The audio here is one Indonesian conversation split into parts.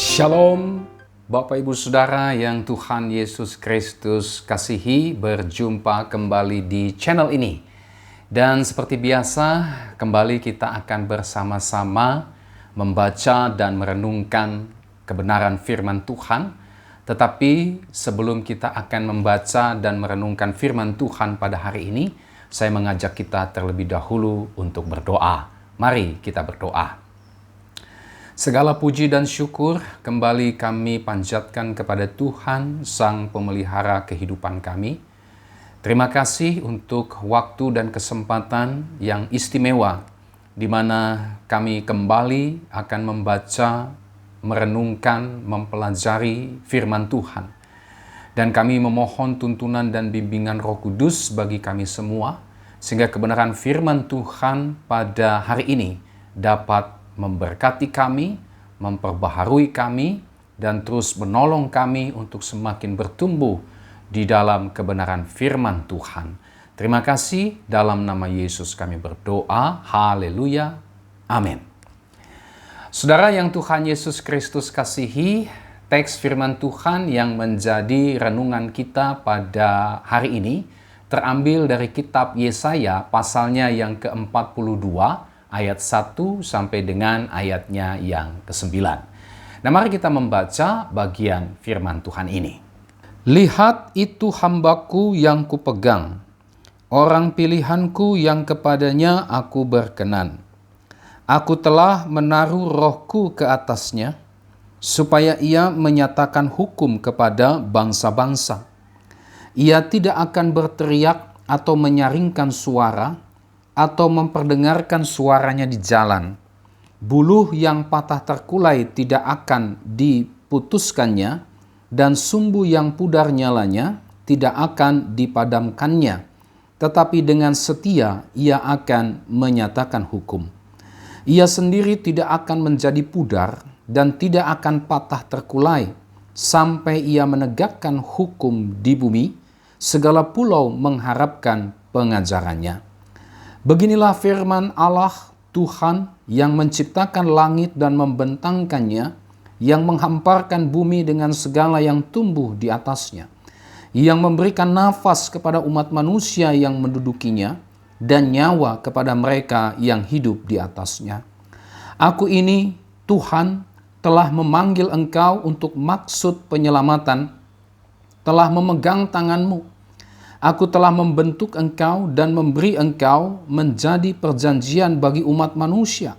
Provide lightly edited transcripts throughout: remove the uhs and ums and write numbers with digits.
Shalom, Bapak Ibu Saudara yang Tuhan Yesus Kristus kasihi, berjumpa kembali di channel ini. Dan seperti biasa, kembali kita akan bersama-sama membaca dan merenungkan kebenaran firman Tuhan. Tetapi sebelum kita akan membaca dan merenungkan firman Tuhan pada hari ini, saya mengajak kita terlebih dahulu untuk berdoa. Mari kita berdoa. Segala puji dan syukur kembali kami panjatkan kepada Tuhan, Sang Pemelihara kehidupan kami. Terima kasih untuk waktu dan kesempatan yang istimewa, di mana kami kembali akan membaca, merenungkan, mempelajari firman Tuhan. Dan kami memohon tuntunan dan bimbingan Roh Kudus bagi kami semua, sehingga kebenaran firman Tuhan pada hari ini dapat memberkati kami, memperbaharui kami, dan terus menolong kami untuk semakin bertumbuh di dalam kebenaran firman Tuhan. Terima kasih, dalam nama Yesus kami berdoa. Haleluya. Amin. Saudara yang Tuhan Yesus Kristus kasihi, teks firman Tuhan yang menjadi renungan kita pada hari ini terambil dari kitab Yesaya pasalnya yang ke-42, ayat 1 sampai dengan ayatnya yang ke-9. Nah, mari kita membaca bagian firman Tuhan ini. Lihat, itu hambaku yang kupegang, orang pilihanku yang kepadanya aku berkenan. Aku telah menaruh rohku ke atasnya, supaya ia menyatakan hukum kepada bangsa-bangsa. Ia tidak akan berteriak atau menyaringkan suara, atau memperdengarkan suaranya di jalan. Buluh yang patah terkulai tidak akan diputuskannya, dan sumbu yang pudar nyalanya tidak akan dipadamkannya. Tetapi dengan setia ia akan menyatakan hukum. Ia sendiri tidak akan menjadi pudar dan tidak akan patah terkulai, sampai ia menegakkan hukum di bumi. Segala pulau mengharapkan pengajarannya. Beginilah firman Allah Tuhan yang menciptakan langit dan membentangkannya, yang menghamparkan bumi dengan segala yang tumbuh di atasnya, yang memberikan nafas kepada umat manusia yang mendudukinya, dan nyawa kepada mereka yang hidup di atasnya. Aku ini, Tuhan, telah memanggil engkau untuk maksud penyelamatan, telah memegang tanganmu. Aku telah membentuk engkau dan memberi engkau menjadi perjanjian bagi umat manusia,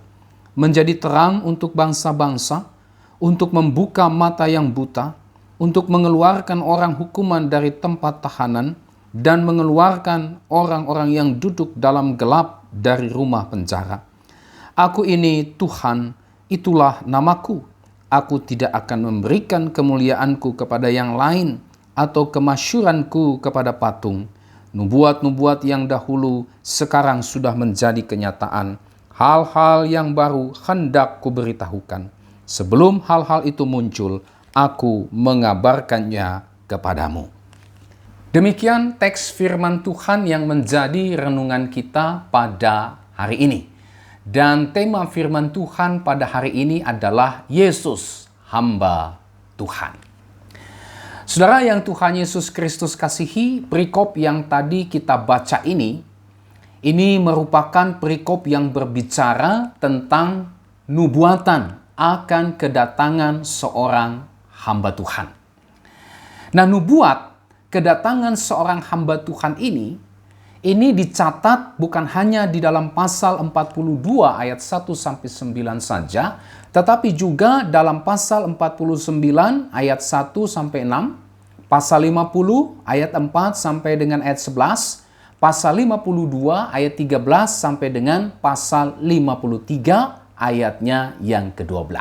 menjadi terang untuk bangsa-bangsa, untuk membuka mata yang buta, untuk mengeluarkan orang hukuman dari tempat tahanan, dan mengeluarkan orang-orang yang duduk dalam gelap dari rumah penjara. Aku ini Tuhan, itulah namaku. Aku tidak akan memberikan kemuliaanku kepada yang lain, atau kemasyuranku kepada patung. Nubuat-nubuat yang dahulu sekarang sudah menjadi kenyataan. Hal-hal yang baru hendak kuberitahukan. Sebelum hal-hal itu muncul, aku mengabarkannya kepadamu. Demikian teks firman Tuhan yang menjadi renungan kita pada hari ini. Dan tema firman Tuhan pada hari ini adalah Yesus, hamba Tuhan. Saudara yang Tuhan Yesus Kristus kasihi, perikop yang tadi kita baca ini merupakan perikop yang berbicara tentang nubuatan akan kedatangan seorang hamba Tuhan. Nah, nubuat kedatangan seorang hamba Tuhan ini dicatat bukan hanya di dalam pasal 42 ayat 1 sampai 9 saja, tetapi juga dalam pasal 49 ayat 1 sampai 6, pasal 50 ayat 4 sampai dengan ayat 11, pasal 52 ayat 13 sampai dengan pasal 53 ayatnya yang ke-12.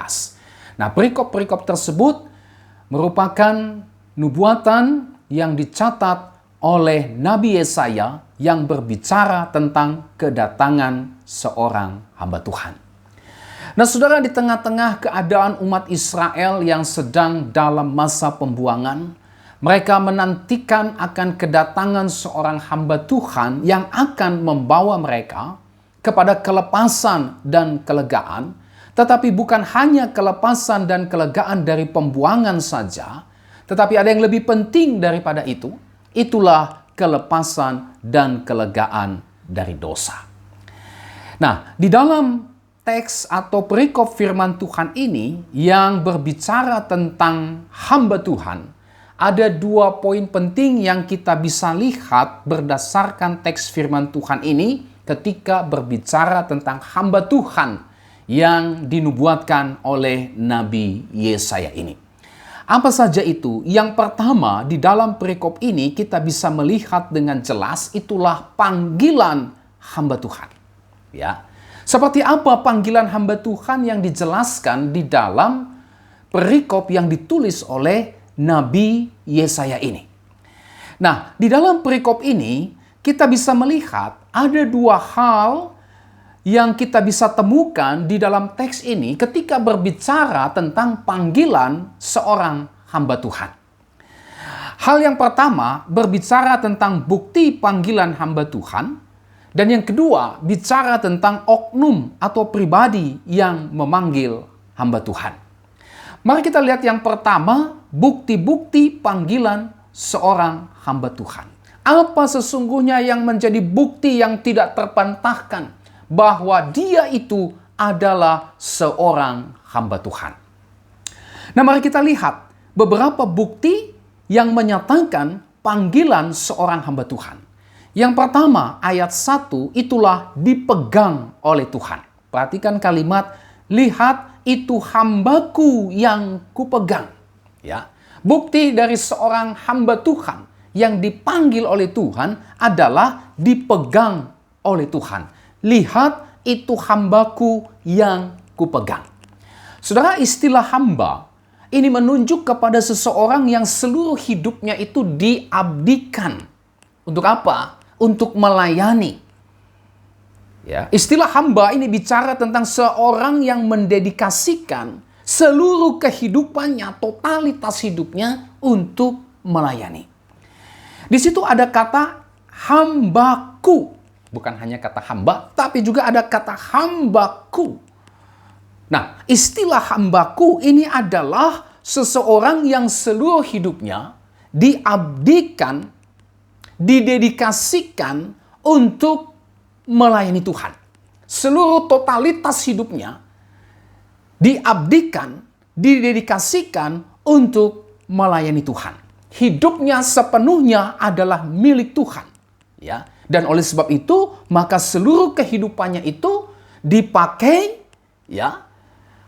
Nah, perikop-perikop tersebut merupakan nubuatan yang dicatat oleh Nabi Yesaya yang berbicara tentang kedatangan seorang hamba Tuhan. Nah, saudara, di tengah-tengah keadaan umat Israel yang sedang dalam masa pembuangan, mereka menantikan akan kedatangan seorang hamba Tuhan yang akan membawa mereka kepada kelepasan dan kelegaan, Tetapi bukan hanya kelepasan dan kelegaan dari pembuangan saja, tetapi ada yang lebih penting daripada itu. Itulah kelepasan dan kelegaan dari dosa. Nah, di dalam teks atau perikop firman Tuhan ini yang berbicara tentang hamba Tuhan, ada 2 poin penting yang kita bisa lihat berdasarkan teks firman Tuhan ini ketika berbicara tentang hamba Tuhan yang dinubuatkan oleh Nabi Yesaya ini. Apa saja itu? Yang pertama, di dalam perikop ini kita bisa melihat dengan jelas itulah panggilan hamba Tuhan. Ya. Seperti apa panggilan hamba Tuhan yang dijelaskan di dalam perikop yang ditulis oleh Nabi Yesaya ini. Nah, di dalam perikop ini kita bisa melihat ada 2 hal yang kita bisa temukan di dalam teks ini ketika berbicara tentang panggilan seorang hamba Tuhan. Hal yang pertama berbicara tentang bukti panggilan hamba Tuhan, dan yang kedua bicara tentang oknum atau pribadi yang memanggil hamba Tuhan. Mari kita lihat yang pertama, bukti-bukti panggilan seorang hamba Tuhan. Apa sesungguhnya yang menjadi bukti yang tidak terbantahkan bahwa dia itu adalah seorang hamba Tuhan? Nah, mari kita lihat beberapa bukti yang menyatakan panggilan seorang hamba Tuhan. Yang pertama, ayat 1, itulah dipegang oleh Tuhan. Perhatikan kalimat, lihat itu hambaku yang kupegang. Ya, bukti dari seorang hamba Tuhan yang dipanggil oleh Tuhan adalah dipegang oleh Tuhan. Lihat itu hambaku yang kupegang. Saudara, istilah hamba ini menunjuk kepada seseorang yang seluruh hidupnya itu diabdikan. Untuk apa? Untuk melayani. Ya, istilah hamba ini bicara tentang seorang yang mendedikasikan seluruh kehidupannya, totalitas hidupnya untuk melayani. Di situ ada kata hambaku. Bukan hanya kata hamba, tapi juga ada kata hambaku. Nah, istilah hambaku ini adalah seseorang yang seluruh hidupnya diabdikan, didedikasikan untuk melayani Tuhan. Seluruh totalitas hidupnya diabdikan, didedikasikan untuk melayani Tuhan. Hidupnya sepenuhnya adalah milik Tuhan. Ya. Dan oleh sebab itu, maka seluruh kehidupannya itu dipakai ya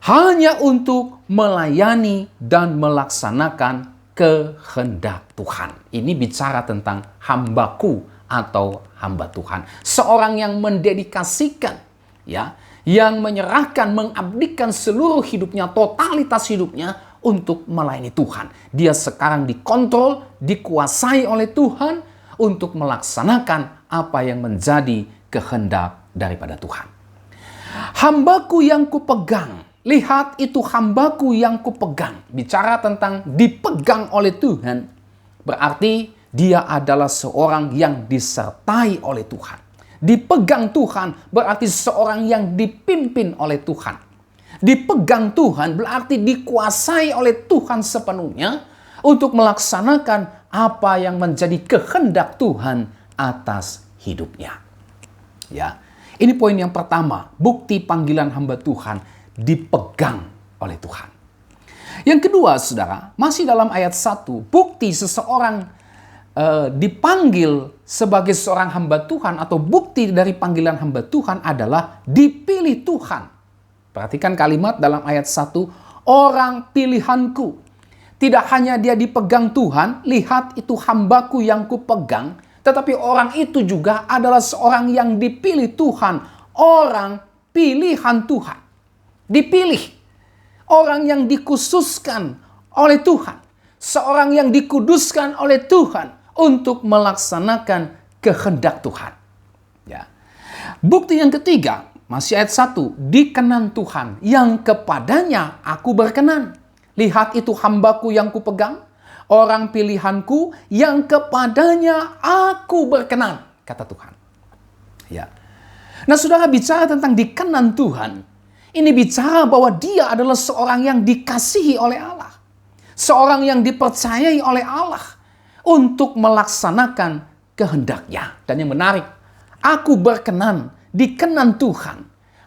hanya untuk melayani dan melaksanakan kehendak Tuhan. Ini bicara tentang hambaku atau hamba Tuhan. Seorang yang mendedikasikan, ya, yang menyerahkan, mengabdikan seluruh hidupnya, totalitas hidupnya untuk melayani Tuhan. Dia sekarang dikontrol, dikuasai oleh Tuhan untuk melaksanakan apa yang menjadi kehendak daripada Tuhan. Hambaku yang kupegang. Lihat itu hambaku yang kupegang. Bicara tentang dipegang oleh Tuhan. Berarti dia adalah seorang yang disertai oleh Tuhan. Dipegang Tuhan berarti seorang yang dipimpin oleh Tuhan. Dipegang Tuhan berarti dikuasai oleh Tuhan sepenuhnya untuk melaksanakan apa yang menjadi kehendak Tuhan atas hidupnya. Ya, ini poin yang pertama, bukti panggilan hamba Tuhan dipegang oleh Tuhan. Yang kedua, saudara, masih dalam ayat 1, bukti seseorang dipanggil sebagai seorang hamba Tuhan atau bukti dari panggilan hamba Tuhan adalah dipilih Tuhan. Perhatikan kalimat dalam ayat 1, orang pilihanku. Tidak hanya dia dipegang Tuhan, lihat itu hambaku yang kupegang, tetapi orang itu juga adalah seorang yang dipilih Tuhan. Orang pilihan Tuhan. Dipilih. Orang yang dikhususkan oleh Tuhan. Seorang yang dikuduskan oleh Tuhan untuk melaksanakan kehendak Tuhan. Ya. Bukti yang ketiga, masih ayat 1, dikenan Tuhan yang kepadanya aku berkenan. Lihat itu hambaku yang kupegang, orang pilihanku yang kepadanya aku berkenan, kata Tuhan. Ya. Nah, saudara, bicara tentang dikenan Tuhan, Ini bicara bahwa dia adalah seorang yang dikasihi oleh Allah. Seorang yang dipercayai oleh Allah untuk melaksanakan kehendaknya. Dan yang menarik, aku berkenan, dikenan Tuhan.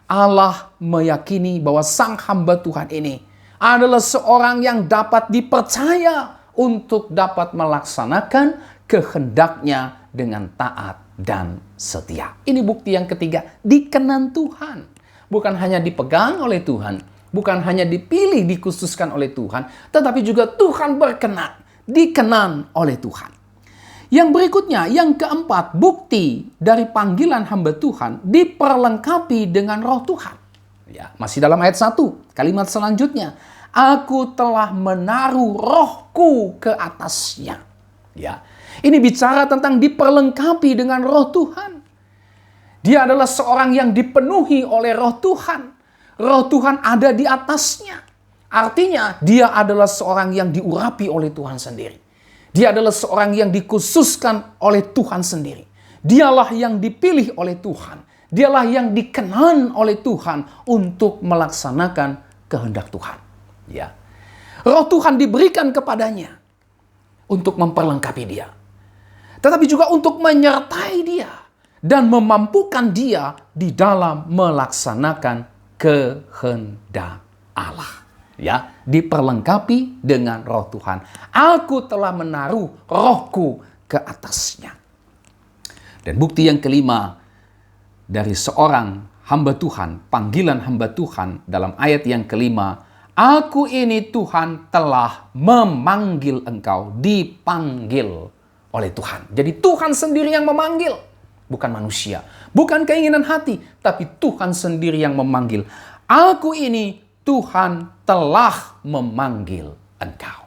Allah meyakini bahwa sang hamba Tuhan ini adalah seorang yang dapat dipercaya untuk dapat melaksanakan kehendaknya dengan taat dan setia. Ini bukti yang ketiga, dikenan Tuhan. Bukan hanya dipegang oleh Tuhan, bukan hanya dipilih, dikhususkan oleh Tuhan, tetapi juga Tuhan berkenan, dikenan oleh Tuhan. Yang berikutnya, yang keempat, bukti dari panggilan hamba Tuhan diperlengkapi dengan roh Tuhan. Ya, masih dalam ayat 1, kalimat selanjutnya, aku telah menaruh rohku ke atasnya. Ya, ini bicara tentang diperlengkapi dengan roh Tuhan. Dia adalah seorang yang dipenuhi oleh roh Tuhan. Roh Tuhan ada di atasnya. Artinya dia adalah seorang yang diurapi oleh Tuhan sendiri. Dia adalah seorang yang dikhususkan oleh Tuhan sendiri. Dialah yang dipilih oleh Tuhan. Dialah yang dikenan oleh Tuhan untuk melaksanakan kehendak Tuhan. Ya. Roh Tuhan diberikan kepadanya untuk memperlengkapi dia. Tetapi juga untuk menyertai dia dan memampukan dia di dalam melaksanakan kehendak Allah. Ya, diperlengkapi dengan roh Tuhan. Aku telah menaruh rohku ke atasnya. Dan bukti yang kelima dari seorang hamba Tuhan, panggilan hamba Tuhan dalam ayat yang kelima, aku ini Tuhan telah memanggil engkau, dipanggil oleh Tuhan. Jadi Tuhan sendiri yang memanggil. Bukan manusia, bukan keinginan hati, tapi Tuhan sendiri yang memanggil. Aku ini Tuhan telah memanggil engkau.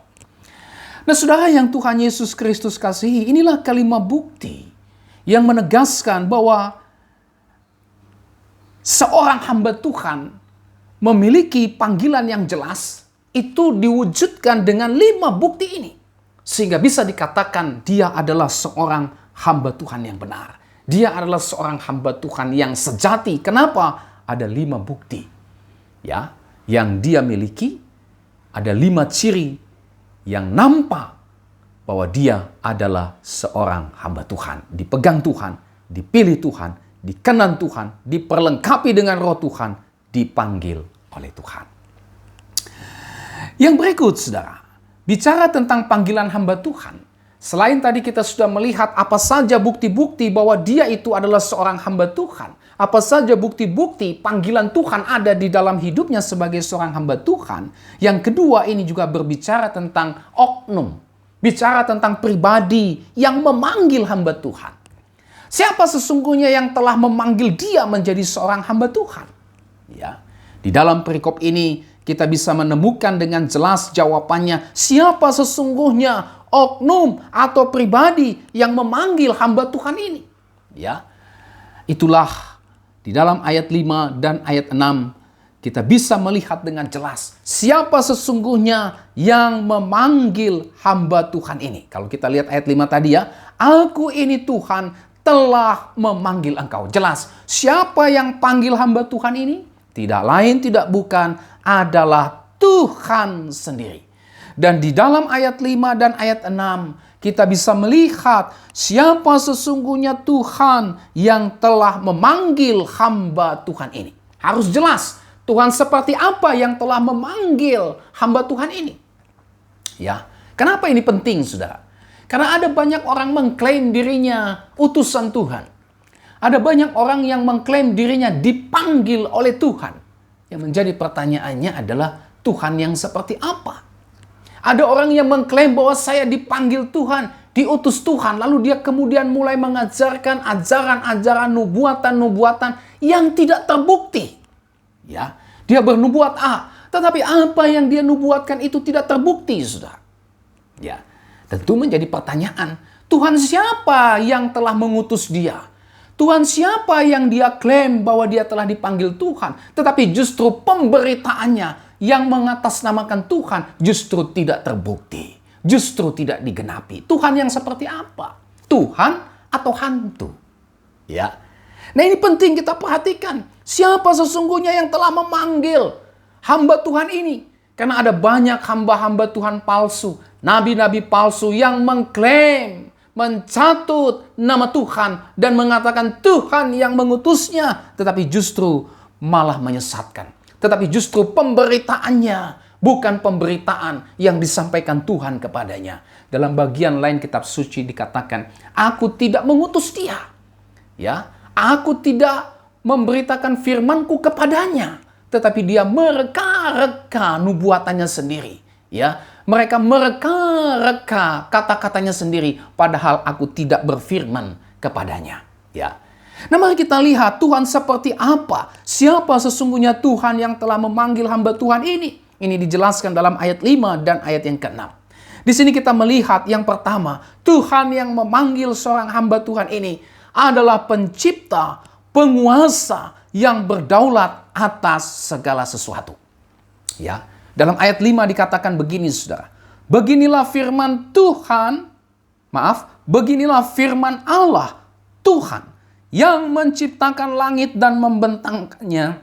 Nah, saudara yang Tuhan Yesus Kristus kasihi, inilah kalimat bukti yang menegaskan bahwa seorang hamba Tuhan memiliki panggilan yang jelas, itu diwujudkan dengan 5 bukti ini. Sehingga bisa dikatakan dia adalah seorang hamba Tuhan yang benar. Dia adalah seorang hamba Tuhan yang sejati. Kenapa? Ada 5 bukti. Ya, yang dia miliki, ada 5 ciri yang nampak bahwa dia adalah seorang hamba Tuhan. Dipegang Tuhan, dipilih Tuhan, dikenan Tuhan, diperlengkapi dengan roh Tuhan, dipanggil oleh Tuhan. Yang berikut, saudara, bicara tentang panggilan hamba Tuhan. Selain tadi kita sudah melihat apa saja bukti-bukti bahwa dia itu adalah seorang hamba Tuhan. Apa saja bukti-bukti panggilan Tuhan ada di dalam hidupnya sebagai seorang hamba Tuhan. Yang kedua, ini juga berbicara tentang oknum. Bicara tentang pribadi yang memanggil hamba Tuhan. Siapa sesungguhnya yang telah memanggil dia menjadi seorang hamba Tuhan? Ya, di dalam perikop ini kita bisa menemukan dengan jelas jawabannya. Siapa sesungguhnya oknum atau pribadi yang memanggil hamba Tuhan ini? Ya, itulah di dalam ayat 5 dan ayat 6 kita bisa melihat dengan jelas siapa sesungguhnya yang memanggil hamba Tuhan ini. Kalau kita lihat ayat 5 tadi ya, aku ini Tuhan telah memanggil engkau. Jelas, siapa yang panggil hamba Tuhan ini? Tidak lain, tidak bukan, adalah Tuhan sendiri. Dan di dalam ayat 5 dan ayat 6, kita bisa melihat siapa sesungguhnya Tuhan yang telah memanggil hamba Tuhan ini. Harus jelas, Tuhan seperti apa yang telah memanggil hamba Tuhan ini. Ya, kenapa ini penting, saudara? Karena ada banyak orang mengklaim dirinya utusan Tuhan. Ada banyak orang yang mengklaim dirinya dipanggil oleh Tuhan. Yang menjadi pertanyaannya adalah Tuhan yang seperti apa? Ada orang yang mengklaim bahwa saya dipanggil Tuhan, diutus Tuhan, lalu dia kemudian mulai mengajarkan ajaran-ajaran nubuatan-nubuatan yang tidak terbukti. Ya, dia bernubuat A, tetapi apa yang dia nubuatkan itu tidak terbukti, saudara. Ya, tentu menjadi pertanyaan, Tuhan siapa yang telah mengutus dia? Tuhan siapa yang dia klaim bahwa dia telah dipanggil Tuhan, tetapi justru pemberitaannya yang mengatasnamakan Tuhan justru tidak terbukti, justru tidak digenapi. Tuhan yang seperti apa? Tuhan atau hantu? Ya. Nah, ini penting kita perhatikan. Siapa sesungguhnya yang telah memanggil hamba Tuhan ini? Karena ada banyak hamba-hamba Tuhan palsu, nabi-nabi palsu yang mengklaim, mencatut nama Tuhan dan mengatakan Tuhan yang mengutusnya, tetapi justru malah menyesatkan. Tetapi justru pemberitaannya bukan pemberitaan yang disampaikan Tuhan kepadanya. Dalam bagian lain kitab suci dikatakan, aku tidak mengutus dia. Ya, aku tidak memberitakan firmanku kepadanya, tetapi dia mereka-reka nubuatannya sendiri. Ya, mereka mereka-reka kata-katanya sendiri, padahal aku tidak berfirman kepadanya. Ya. Nah, mari kita lihat Tuhan seperti apa. Siapa sesungguhnya Tuhan yang telah memanggil hamba Tuhan ini? Ini dijelaskan dalam ayat 5 dan ayat yang ke-6. Di sini kita melihat yang pertama, Tuhan yang memanggil seorang hamba Tuhan ini adalah pencipta, penguasa yang berdaulat atas segala sesuatu. Ya, dalam ayat 5 dikatakan begini, Saudara. Beginilah firman Tuhan, beginilah firman Allah, Tuhan, yang menciptakan langit dan membentangkannya,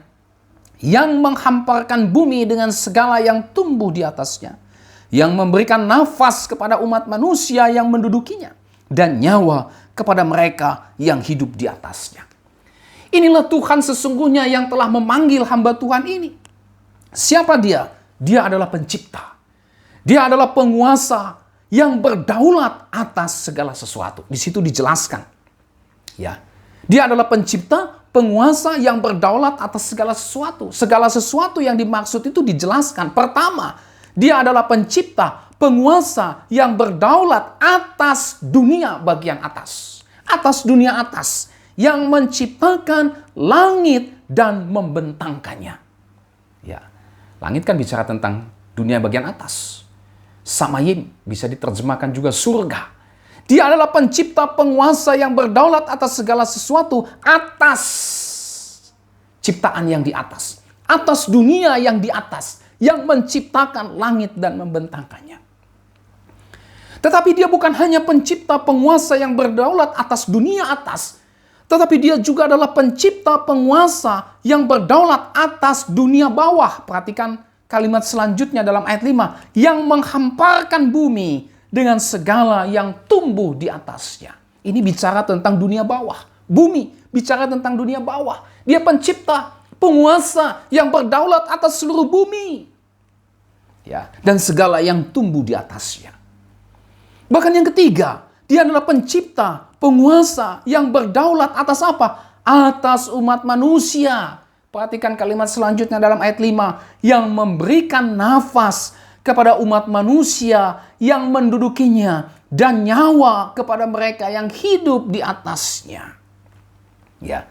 yang menghamparkan bumi dengan segala yang tumbuh di atasnya, yang memberikan nafas kepada umat manusia yang mendudukinya, dan nyawa kepada mereka yang hidup di atasnya. Inilah Tuhan sesungguhnya yang telah memanggil hamba Tuhan ini. Siapa dia? Dia adalah pencipta. Dia adalah penguasa yang berdaulat atas segala sesuatu. Di situ dijelaskan. Ya. Dia adalah pencipta, penguasa yang berdaulat atas segala sesuatu. Segala sesuatu yang dimaksud itu dijelaskan. Pertama, dia adalah pencipta, penguasa yang berdaulat atas dunia bagian atas. Atas dunia atas. Yang menciptakan langit dan membentangkannya. Ya, langit kan bicara tentang dunia bagian atas. Samayim bisa diterjemahkan juga surga. Dia adalah pencipta, penguasa yang berdaulat atas segala sesuatu, atas ciptaan yang di atas, atas dunia yang di atas, yang menciptakan langit dan membentangkannya. Tetapi dia bukan hanya pencipta, penguasa yang berdaulat atas dunia atas, tetapi dia juga adalah pencipta, penguasa yang berdaulat atas dunia bawah. Perhatikan kalimat selanjutnya dalam ayat 5. Yang menghamparkan bumi dengan segala yang tumbuh di atasnya. Ini bicara tentang dunia bawah. Bumi bicara tentang dunia bawah. Dia pencipta, penguasa yang berdaulat atas seluruh bumi. Ya, dan segala yang tumbuh di atasnya. Bahkan yang ketiga, dia adalah pencipta, penguasa yang berdaulat atas apa? Atas umat manusia. Perhatikan kalimat selanjutnya dalam ayat 5. Yang memberikan nafas kepada umat manusia yang mendudukinya. Dan nyawa kepada mereka yang hidup di atasnya. Ya,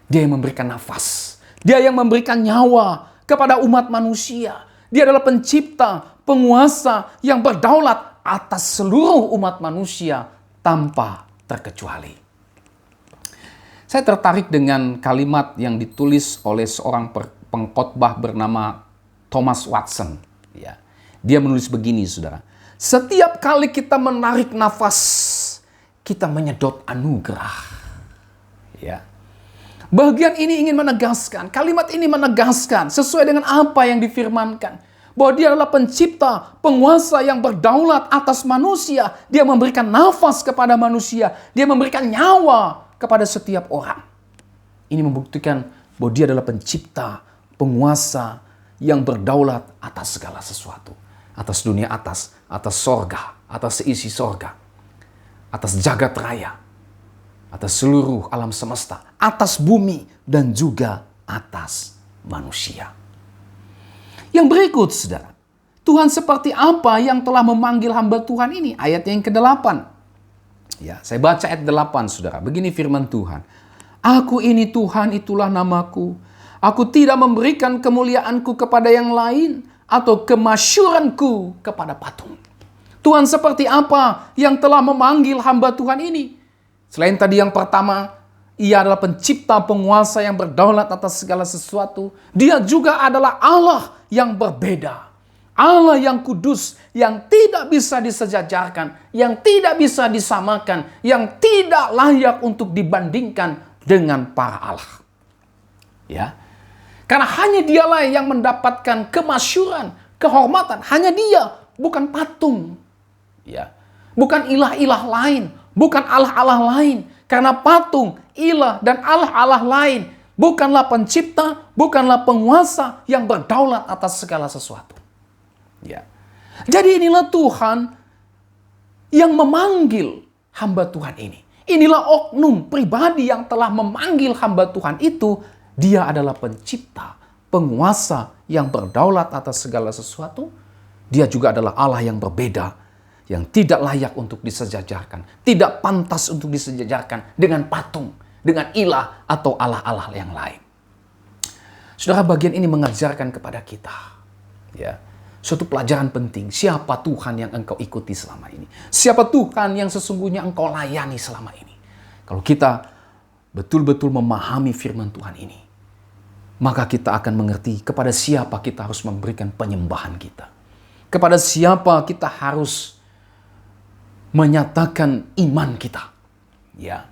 dia yang memberikan nafas. Dia yang memberikan nyawa kepada umat manusia. Dia adalah pencipta, penguasa yang berdaulat atas seluruh umat manusia tanpa terkecuali. Saya tertarik dengan kalimat yang ditulis oleh seorang pengkhotbah bernama Thomas Watson. Ya. Dia menulis begini, Saudara. Setiap kali kita menarik nafas, kita menyedot anugerah. Ya. Bagian ini ingin menegaskan, kalimat ini menegaskan sesuai dengan apa yang difirmankan. Bahwa dia adalah pencipta, penguasa yang berdaulat atas manusia. Dia memberikan nafas kepada manusia. Dia memberikan nyawa kepada setiap orang. Ini membuktikan bahwa dia adalah pencipta, penguasa yang berdaulat atas segala sesuatu. Atas dunia atas sorga, atas seisi sorga. Atas jagat raya. Atas seluruh alam semesta. Atas bumi dan juga atas manusia. Yang berikut, Saudara. Tuhan seperti apa yang telah memanggil hamba Tuhan ini? Ayat yang ke-8. Ya, saya baca ayat 8, Saudara. Begini firman Tuhan. Aku ini Tuhan, itulah namaku. Aku tidak memberikan kemuliaanku kepada yang lain atau kemasyuranku kepada patung. Tuhan seperti apa yang telah memanggil hamba Tuhan ini? Selain tadi yang pertama, ia adalah pencipta, penguasa yang berdaulat atas segala sesuatu. Dia juga adalah Allah yang berbeda. Allah yang kudus, yang tidak bisa disejajarkan, yang tidak bisa disamakan, yang tidak layak untuk dibandingkan dengan para Allah. Ya. Karena hanya dialah yang mendapatkan kemasyhuran, kehormatan. Hanya dia, bukan patung. Ya. Bukan ilah-ilah lain, bukan Allah-Allah lain. Karena patung, ilah, dan Allah-Allah lain bukanlah pencipta, bukanlah penguasa yang berdaulat atas segala sesuatu. Ya. Jadi inilah Tuhan yang memanggil hamba Tuhan ini. Inilah oknum pribadi yang telah memanggil hamba Tuhan itu. Dia adalah pencipta, penguasa yang berdaulat atas segala sesuatu. Dia juga adalah Allah yang berbeda, yang tidak layak untuk disejajarkan, tidak pantas untuk disejajarkan dengan patung, dengan ilah atau Allah-Allah yang lain. Saudara, bagian ini mengajarkan kepada kita, ya, suatu pelajaran penting. Siapa Tuhan yang engkau ikuti selama ini? Siapa Tuhan yang sesungguhnya engkau layani selama ini? Kalau kita betul-betul memahami firman Tuhan ini, maka kita akan mengerti kepada siapa kita harus memberikan penyembahan kita. Kepada siapa kita harus menyatakan iman kita. Ya.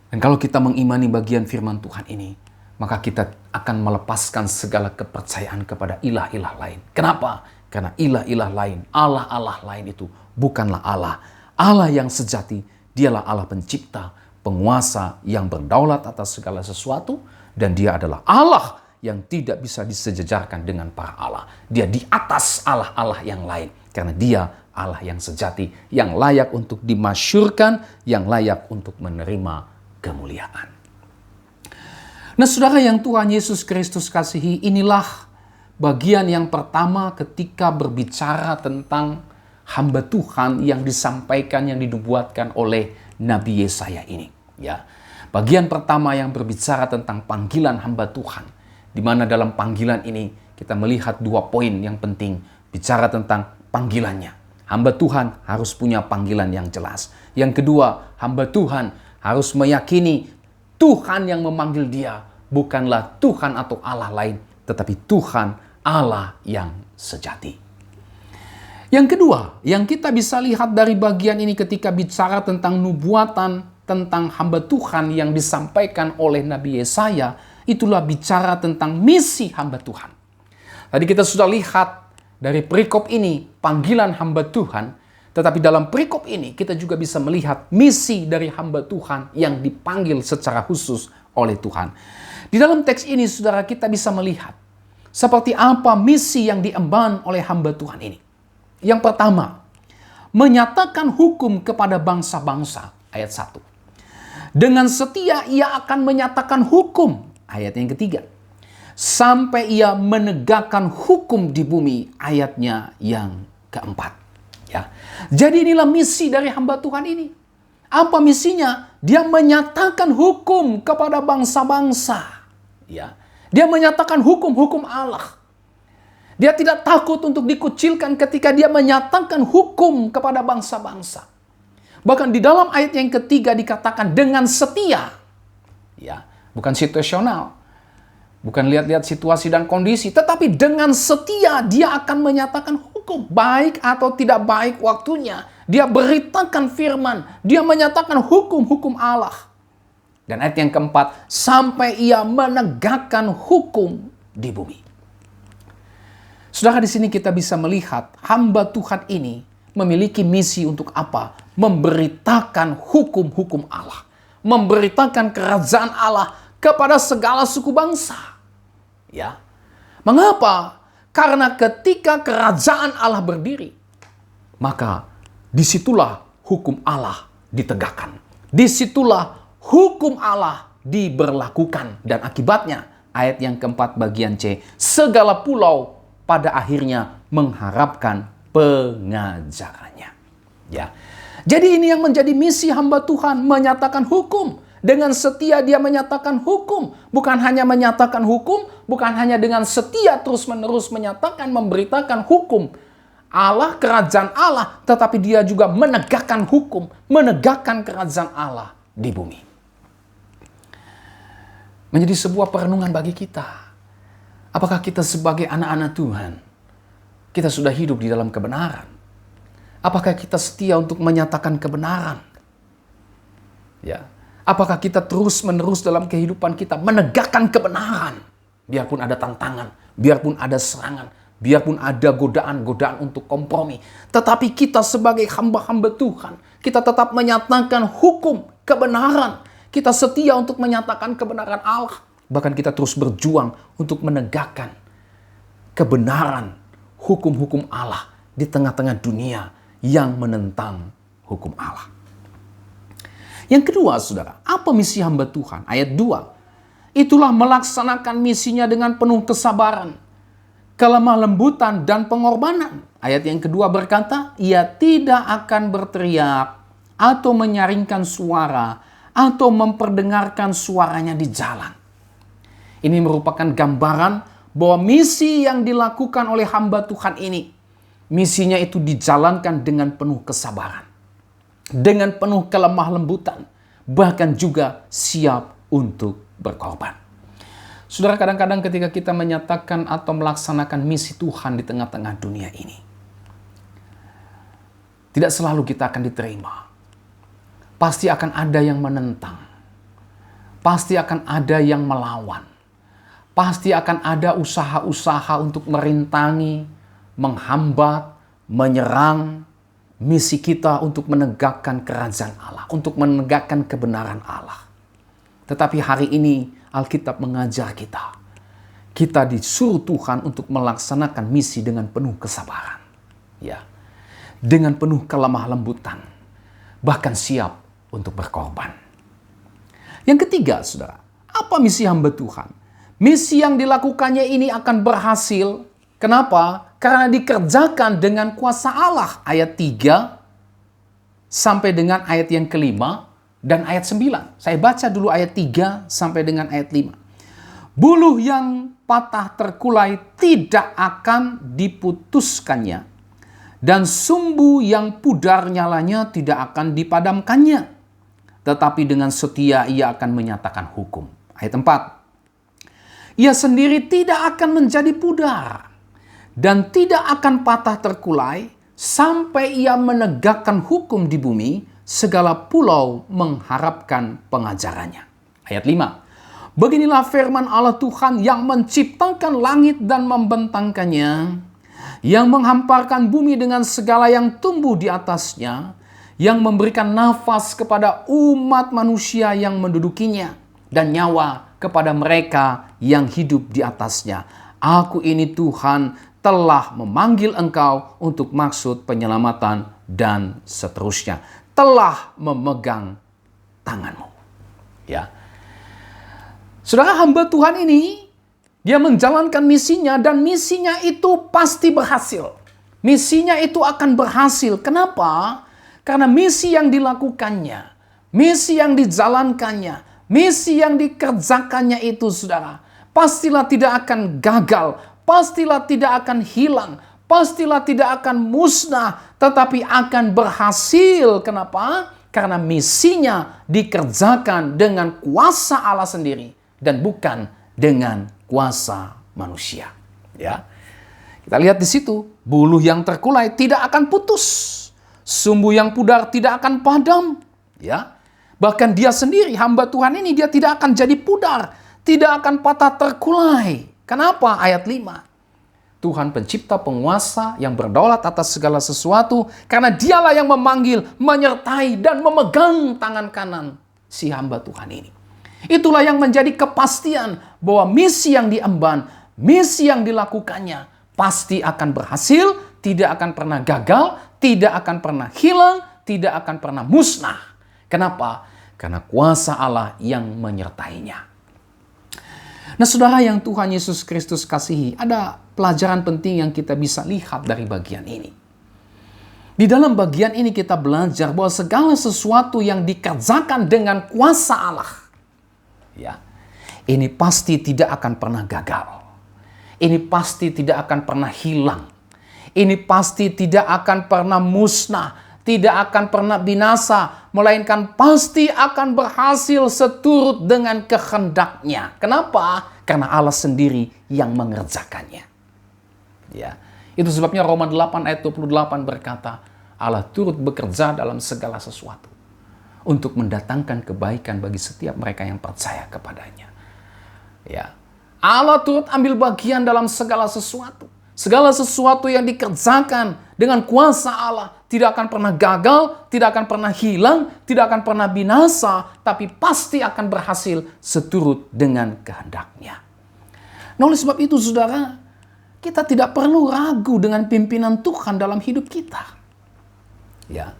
Dan kalau kita mengimani bagian firman Tuhan ini, maka kita akan melepaskan segala kepercayaan kepada ilah-ilah lain. Kenapa? Karena ilah-ilah lain, Allah-Allah lain itu bukanlah Allah. Allah yang sejati, dialah Allah pencipta, penguasa yang berdaulat atas segala sesuatu. Dan dia adalah Allah yang tidak bisa disejajarkan dengan para Allah. Dia di atas Allah-Allah yang lain. Karena dia Allah yang sejati, yang layak untuk dimasyurkan, yang layak untuk menerima kemuliaan. Nah, saudara yang Tuhan Yesus Kristus kasihi, inilah bagian yang pertama ketika berbicara tentang hamba Tuhan yang disampaikan, yang dinubuatkan oleh Nabi Yesaya ini. Ya. Bagian pertama yang berbicara tentang panggilan hamba Tuhan, di mana dalam panggilan ini kita melihat dua poin yang penting. Bicara tentang panggilannya. Hamba Tuhan harus punya panggilan yang jelas. Yang kedua, hamba Tuhan harus meyakini Tuhan yang memanggil dia bukanlah Tuhan atau Allah lain, tetapi Tuhan Allah yang sejati. Yang kedua, yang kita bisa lihat dari bagian ini ketika bicara tentang nubuatan, tentang hamba Tuhan yang disampaikan oleh Nabi Yesaya, itulah bicara tentang misi hamba Tuhan. Tadi kita sudah lihat dari perikop ini, panggilan hamba Tuhan, tetapi dalam perikop ini kita juga bisa melihat misi dari hamba Tuhan yang dipanggil secara khusus oleh Tuhan. Di dalam teks ini, saudara, kita bisa melihat seperti apa misi yang diemban oleh hamba Tuhan ini. Yang pertama, menyatakan hukum kepada bangsa-bangsa, ayat 1. Dengan setia ia akan menyatakan hukum, ayat yang ketiga. Sampai ia menegakkan hukum di bumi, ayatnya yang keempat. Ya. Jadi inilah misi dari hamba Tuhan ini. Apa misinya? Dia menyatakan hukum kepada bangsa-bangsa. Ya. Dia menyatakan hukum-hukum Allah. Dia tidak takut untuk dikucilkan ketika dia menyatakan hukum kepada bangsa-bangsa. Bahkan di dalam ayat yang ketiga dikatakan dengan setia. Ya, bukan situasional. Bukan lihat-lihat situasi dan kondisi. Tetapi dengan setia dia akan menyatakan hukum. Baik atau tidak baik waktunya. Dia beritakan firman. Dia menyatakan hukum-hukum Allah. Dan ayat yang keempat. Sampai ia menegakkan hukum di bumi. Saudara, di sini kita bisa melihat hamba Tuhan ini memiliki misi untuk apa? Memberitakan hukum-hukum Allah. Memberitakan kerajaan Allah kepada segala suku bangsa. Ya. Mengapa? Karena ketika kerajaan Allah berdiri, maka disitulah hukum Allah ditegakkan. Disitulah hukum Allah diberlakukan. Dan akibatnya, ayat yang keempat bagian C, segala pulau pada akhirnya mengharapkan pengajarannya. Ya. Jadi ini yang menjadi misi hamba Tuhan, menyatakan hukum. Dengan setia dia menyatakan hukum. Bukan hanya menyatakan hukum, bukan hanya dengan setia terus-menerus menyatakan, memberitakan hukum Allah, kerajaan Allah, tetapi dia juga menegakkan hukum, menegakkan kerajaan Allah di bumi. Menjadi sebuah perenungan bagi kita. Apakah kita sebagai anak-anak Tuhan, kita sudah hidup di dalam kebenaran? Apakah kita setia untuk menyatakan kebenaran? Ya. Apakah kita terus-menerus dalam kehidupan kita menegakkan kebenaran? Biarpun ada tantangan, biarpun ada serangan, biarpun ada godaan-godaan untuk kompromi. Tetapi kita sebagai hamba-hamba Tuhan, kita tetap menyatakan hukum, kebenaran. Kita setia untuk menyatakan kebenaran Allah. Bahkan kita terus berjuang untuk menegakkan kebenaran, hukum-hukum Allah di tengah-tengah dunia yang menentang hukum Allah. Yang kedua, saudara, apa misi hamba Tuhan? Ayat 2. Itulah melaksanakan misinya dengan penuh kesabaran, kelemah lembutan, dan pengorbanan. Ayat yang kedua berkata, ia tidak akan berteriak atau menyaringkan suara atau memperdengarkan suaranya di jalan. Ini merupakan gambaran bahwa misi yang dilakukan oleh hamba Tuhan ini, misinya itu dijalankan dengan penuh kesabaran, dengan penuh kelemah lembutan, bahkan juga siap untuk berkorban. Saudara, kadang-kadang ketika kita menyatakan atau melaksanakan misi Tuhan di tengah-tengah dunia ini, tidak selalu kita akan diterima. Pasti akan ada yang menentang. Pasti akan ada yang melawan. Pasti akan ada usaha-usaha untuk merintangi, menghambat, menyerang misi kita untuk menegakkan kerajaan Allah, untuk menegakkan kebenaran Allah. Tetapi hari ini Alkitab mengajar kita. Kita disuruh Tuhan untuk melaksanakan misi dengan penuh kesabaran. Ya. Dengan penuh kelemah lembutan. Bahkan siap untuk berkorban. Yang ketiga, saudara, apa misi hamba Tuhan? Misi yang dilakukannya ini akan berhasil. Kenapa? Karena dikerjakan dengan kuasa Allah. Ayat 3 sampai dengan ayat yang kelima dan ayat 9. Saya baca dulu ayat 3 sampai dengan ayat 5. Buluh yang patah terkulai tidak akan diputuskannya, dan sumbu yang pudar nyalanya tidak akan dipadamkannya. Tetapi dengan setia ia akan menyatakan hukum. Ayat 4. Ia sendiri tidak akan menjadi pudar dan tidak akan patah terkulai sampai ia menegakkan hukum di bumi, segala pulau mengharapkan pengajarannya. Ayat 5. Beginilah firman Allah Tuhan yang menciptakan langit dan membentangkannya, yang menghamparkan bumi dengan segala yang tumbuh di atasnya, yang memberikan nafas kepada umat manusia yang mendudukinya, dan nyawa kepada mereka yang hidup di atasnya. Aku ini Tuhan telah memanggil engkau untuk maksud penyelamatan dan seterusnya. Telah memegang tanganmu. Ya. Saudara, hamba Tuhan ini, dia menjalankan misinya dan misinya itu pasti berhasil. Misinya itu akan berhasil. Kenapa? Karena misi yang dilakukannya, misi yang dijalankannya, misi yang dikerjakannya itu, saudara, pastilah tidak akan gagal, pastilah tidak akan hilang, pastilah tidak akan musnah, tetapi akan berhasil. Kenapa? Karena misinya dikerjakan dengan kuasa Allah sendiri dan bukan dengan kuasa manusia. Ya, kita lihat di situ, buluh yang terkulai tidak akan putus, sumbu yang pudar tidak akan padam. Ya. Bahkan dia sendiri, hamba Tuhan ini, dia tidak akan jadi pudar. Tidak akan patah terkulai. Kenapa? Ayat 5. Tuhan pencipta penguasa yang berdaulat atas segala sesuatu. Karena dialah yang memanggil, menyertai, dan memegang tangan kanan si hamba Tuhan ini. Itulah yang menjadi kepastian bahwa misi yang diemban, misi yang dilakukannya, pasti akan berhasil, tidak akan pernah gagal, tidak akan pernah hilang, tidak akan pernah musnah. Kenapa? Karena kuasa Allah yang menyertainya. Nah, saudara yang Tuhan Yesus Kristus kasihi, ada pelajaran penting yang kita bisa lihat dari bagian ini. Di dalam bagian ini kita belajar bahwa segala sesuatu yang dikerjakan dengan kuasa Allah, ya, ini pasti tidak akan pernah gagal. Ini pasti tidak akan pernah hilang. Ini pasti tidak akan pernah musnah. Tidak akan pernah binasa, melainkan pasti akan berhasil seturut dengan kehendaknya. Kenapa? Karena Allah sendiri yang mengerjakannya. Ya, itu sebabnya Roma 8 ayat 28 berkata, Allah turut bekerja dalam segala sesuatu untuk mendatangkan kebaikan bagi setiap mereka yang percaya kepadanya. Ya. Allah turut ambil bagian dalam segala sesuatu. Segala sesuatu yang dikerjakan dengan kuasa Allah tidak akan pernah gagal, tidak akan pernah hilang, tidak akan pernah binasa, tapi pasti akan berhasil seturut dengan kehendaknya. Nah, oleh sebab itu, saudara, kita tidak perlu ragu dengan pimpinan Tuhan dalam hidup kita. Ya.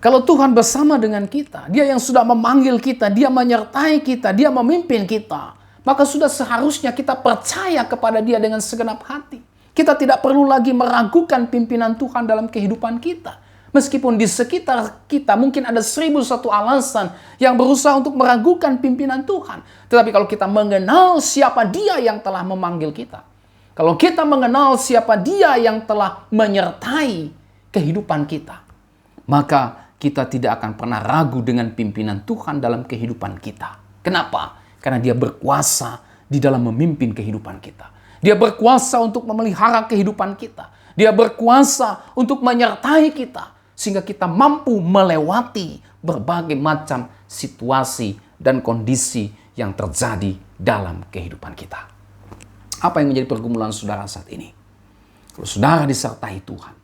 Kalau Tuhan bersama dengan kita, Dia yang sudah memanggil kita, Dia menyertai kita, Dia memimpin kita, maka sudah seharusnya kita percaya kepada Dia dengan segenap hati. Kita tidak perlu lagi meragukan pimpinan Tuhan dalam kehidupan kita. Meskipun di sekitar kita mungkin ada 1001 alasan yang berusaha untuk meragukan pimpinan Tuhan. Tetapi kalau kita mengenal siapa Dia yang telah memanggil kita, kalau kita mengenal siapa Dia yang telah menyertai kehidupan kita, maka kita tidak akan pernah ragu dengan pimpinan Tuhan dalam kehidupan kita. Kenapa? Karena Dia berkuasa di dalam memimpin kehidupan kita. Dia berkuasa untuk memelihara kehidupan kita. Dia berkuasa untuk menyertai kita, sehingga kita mampu melewati berbagai macam situasi dan kondisi yang terjadi dalam kehidupan kita. Apa yang menjadi pergumulan saudara saat ini? Kalau saudara disertai Tuhan,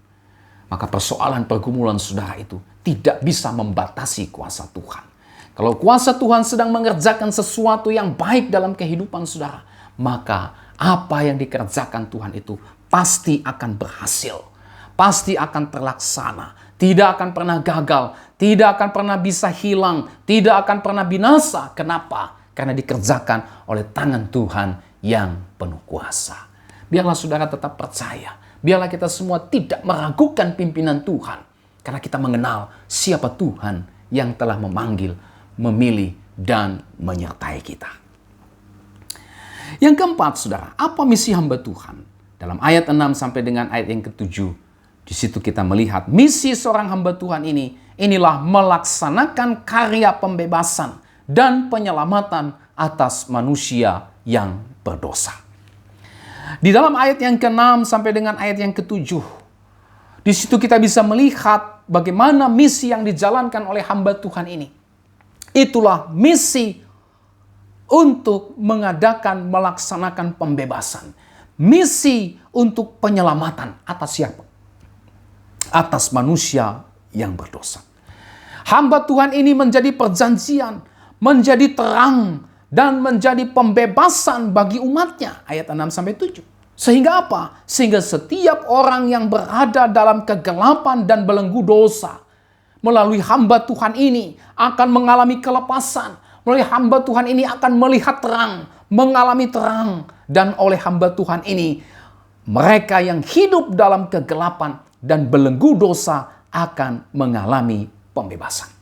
maka persoalan pergumulan saudara itu tidak bisa membatasi kuasa Tuhan. Kalau kuasa Tuhan sedang mengerjakan sesuatu yang baik dalam kehidupan saudara, maka apa yang dikerjakan Tuhan itu pasti akan berhasil. Pasti akan terlaksana. Tidak akan pernah gagal. Tidak akan pernah bisa hilang. Tidak akan pernah binasa. Kenapa? Karena dikerjakan oleh tangan Tuhan yang penuh kuasa. Biarlah saudara tetap percaya. Biarlah kita semua tidak meragukan pimpinan Tuhan. Karena kita mengenal siapa Tuhan yang telah memanggil, memilih, dan menyertai kita. Yang keempat, saudara, apa misi hamba Tuhan? Dalam ayat 6 sampai dengan ayat yang ke-7, di situ kita melihat misi seorang hamba Tuhan ini, inilah melaksanakan karya pembebasan dan penyelamatan atas manusia yang berdosa. Di dalam ayat yang ke-6 sampai dengan ayat yang ke-7, di situ kita bisa melihat bagaimana misi yang dijalankan oleh hamba Tuhan ini. Itulah misi untuk melaksanakan pembebasan. Misi untuk penyelamatan atas siapa? Atas manusia yang berdosa. Hamba Tuhan ini menjadi perjanjian, menjadi terang, dan menjadi pembebasan bagi umatnya. Ayat 6-7. Sehingga apa? Sehingga setiap orang yang berada dalam kegelapan dan belenggu dosa, melalui hamba Tuhan ini akan mengalami kelepasan. Oleh hamba Tuhan ini akan melihat terang, mengalami terang. Dan oleh hamba Tuhan ini, mereka yang hidup dalam kegelapan dan belenggu dosa akan mengalami pembebasan.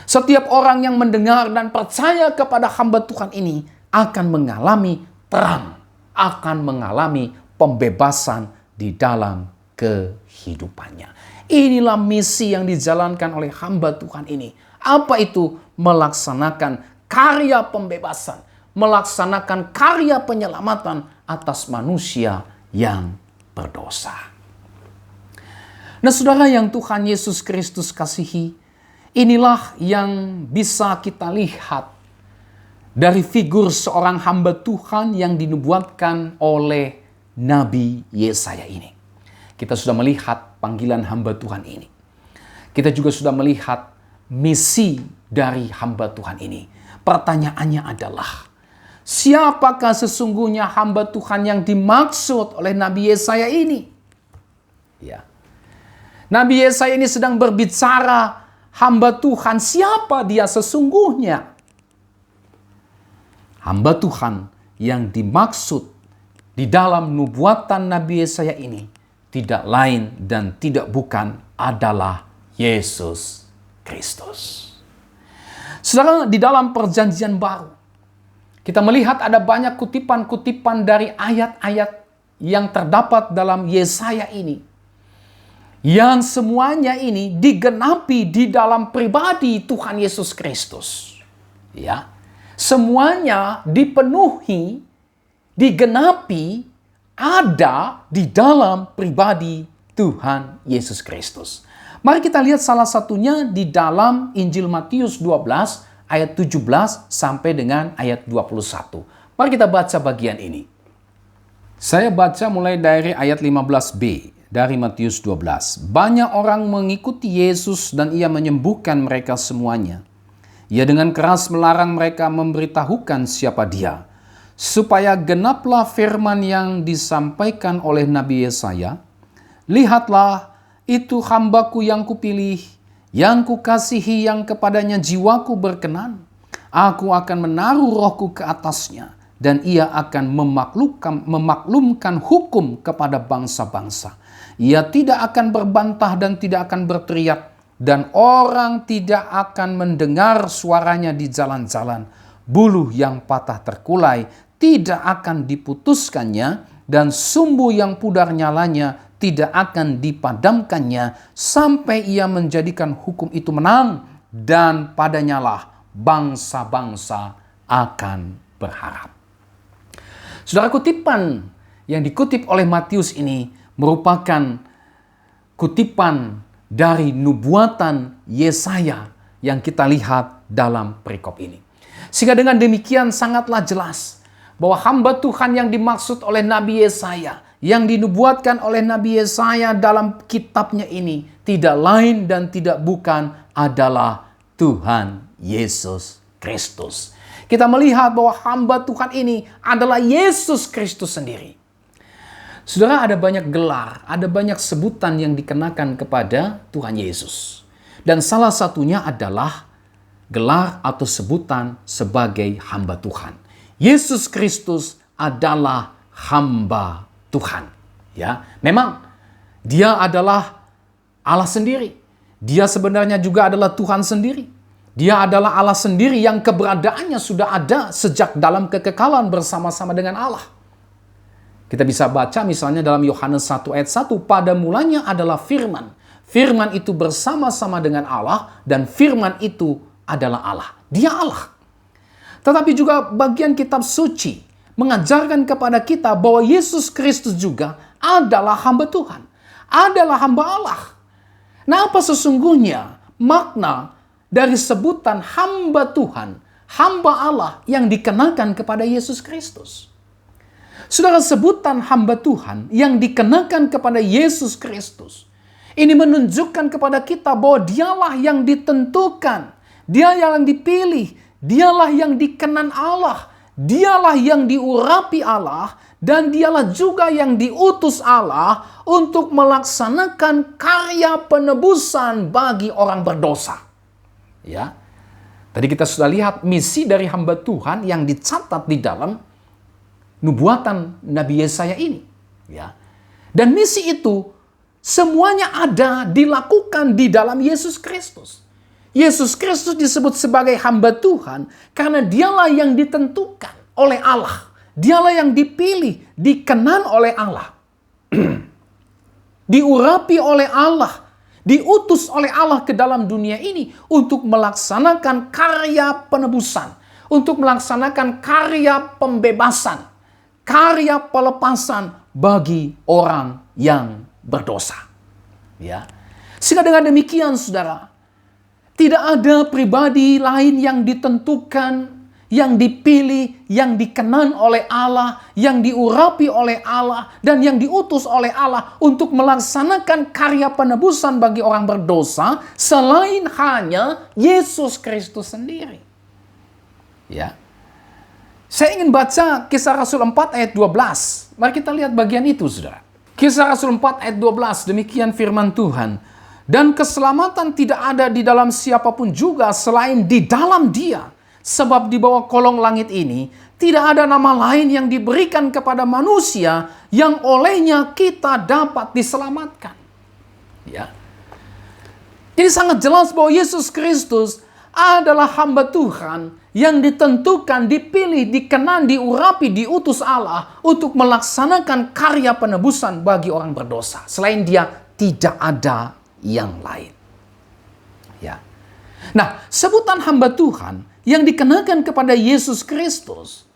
Setiap orang yang mendengar dan percaya kepada hamba Tuhan ini akan mengalami terang, akan mengalami pembebasan di dalam kehidupannya. Inilah misi yang dijalankan oleh hamba Tuhan ini. Apa itu? Melaksanakan karya pembebasan, melaksanakan karya penyelamatan atas manusia yang berdosa. Nah, saudara yang Tuhan Yesus Kristus kasihi, inilah yang bisa kita lihat dari figur seorang hamba Tuhan yang dinubuatkan oleh Nabi Yesaya ini. Kita sudah melihat panggilan hamba Tuhan ini. Kita juga sudah melihat misi dari hamba Tuhan ini. Pertanyaannya adalah, siapakah sesungguhnya hamba Tuhan yang dimaksud oleh Nabi Yesaya ini? Ya. Nabi Yesaya ini sedang berbicara hamba Tuhan, siapa dia sesungguhnya? Hamba Tuhan yang dimaksud di dalam nubuatan Nabi Yesaya ini tidak lain dan tidak bukan adalah Yesus Kristus. Saudara, di dalam perjanjian baru, kita melihat ada banyak kutipan-kutipan dari ayat-ayat yang terdapat dalam Yesaya ini. Yang semuanya ini digenapi di dalam pribadi Tuhan Yesus Kristus. Ya, semuanya dipenuhi, digenapi, ada di dalam pribadi Tuhan Yesus Kristus. Mari kita lihat salah satunya di dalam Injil Matius 12 ayat 17 sampai dengan ayat 21. Mari kita baca bagian ini. Saya baca mulai dari ayat 15b dari Matius 12. Banyak orang mengikuti Yesus dan ia menyembuhkan mereka semuanya. Ia dengan keras melarang mereka memberitahukan siapa dia, supaya genaplah firman yang disampaikan oleh Nabi Yesaya. Lihatlah, itu hambaku yang kupilih, yang kukasihi, yang kepadanya jiwaku berkenan. Aku akan menaruh rohku ke atasnya, dan ia akan memaklumkan hukum kepada bangsa-bangsa. Ia tidak akan berbantah dan tidak akan berteriak, dan orang tidak akan mendengar suaranya di jalan-jalan. Buluh yang patah terkulai tidak akan diputuskannya, dan sumbu yang pudar nyalanya tidak akan dipadamkannya, sampai ia menjadikan hukum itu menang, dan padanyalah bangsa-bangsa akan berharap. Saudara, kutipan yang dikutip oleh Matius ini merupakan kutipan dari nubuatan Yesaya yang kita lihat dalam perikop ini. Sehingga dengan demikian sangatlah jelas bahwa hamba Tuhan yang dimaksud oleh Nabi Yesaya, yang dinubuatkan oleh Nabi Yesaya dalam kitabnya ini, tidak lain dan tidak bukan adalah Tuhan Yesus Kristus. Kita melihat bahwa hamba Tuhan ini adalah Yesus Kristus sendiri. Saudara, ada banyak gelar, ada banyak sebutan yang dikenakan kepada Tuhan Yesus. Dan salah satunya adalah gelar atau sebutan sebagai hamba Tuhan. Yesus Kristus adalah hamba Tuhan. Ya, memang dia adalah Allah sendiri. Dia sebenarnya juga adalah Tuhan sendiri. Dia adalah Allah sendiri yang keberadaannya sudah ada sejak dalam kekekalan bersama-sama dengan Allah. Kita bisa baca misalnya dalam Yohanes 1 ayat 1, pada mulanya adalah firman. Firman itu bersama-sama dengan Allah, dan firman itu adalah Allah. Dia Allah. Tetapi juga bagian kitab suci mengajarkan kepada kita bahwa Yesus Kristus juga adalah hamba Tuhan. Adalah hamba Allah. Nah, apa sesungguhnya makna dari sebutan hamba Tuhan, hamba Allah yang dikenakan kepada Yesus Kristus? Saudara, sebutan hamba Tuhan yang dikenakan kepada Yesus Kristus ini menunjukkan kepada kita bahwa dialah yang ditentukan, dia yang dipilih, dialah yang dikenan Allah, dialah yang diurapi Allah, dan dialah juga yang diutus Allah untuk melaksanakan karya penebusan bagi orang berdosa. Ya, tadi kita sudah lihat misi dari hamba Tuhan yang dicatat di dalam nubuatan Nabi Yesaya ini. Ya, dan misi itu semuanya ada dilakukan di dalam Yesus Kristus. Yesus Kristus disebut sebagai hamba Tuhan karena dialah yang ditentukan oleh Allah. Dialah yang dipilih, dikenan oleh Allah. Diurapi oleh Allah. Diutus oleh Allah ke dalam dunia ini untuk melaksanakan karya penebusan, untuk melaksanakan karya pembebasan, karya pelepasan bagi orang yang berdosa. Ya. Sehingga dengan demikian, saudara, tidak ada pribadi lain yang ditentukan, yang dipilih, yang dikenan oleh Allah, yang diurapi oleh Allah, dan yang diutus oleh Allah untuk melaksanakan karya penebusan bagi orang berdosa selain hanya Yesus Kristus sendiri. Ya. Saya ingin baca Kisah Rasul 4 ayat 12. Mari kita lihat bagian itu, saudara. Kisah Rasul 4 ayat 12, demikian firman Tuhan. Dan keselamatan tidak ada di dalam siapapun juga selain di dalam Dia. Sebab di bawah kolong langit ini tidak ada nama lain yang diberikan kepada manusia yang olehnya kita dapat diselamatkan. Ya. Jadi sangat jelas bahwa Yesus Kristus adalah hamba Tuhan yang ditentukan, dipilih, dikenan, diurapi, diutus Allah untuk melaksanakan karya penebusan bagi orang berdosa. Selain Dia tidak ada yang lain. Ya. Nah, sebutan hamba Tuhan yang dikenakan kepada Yesus Kristus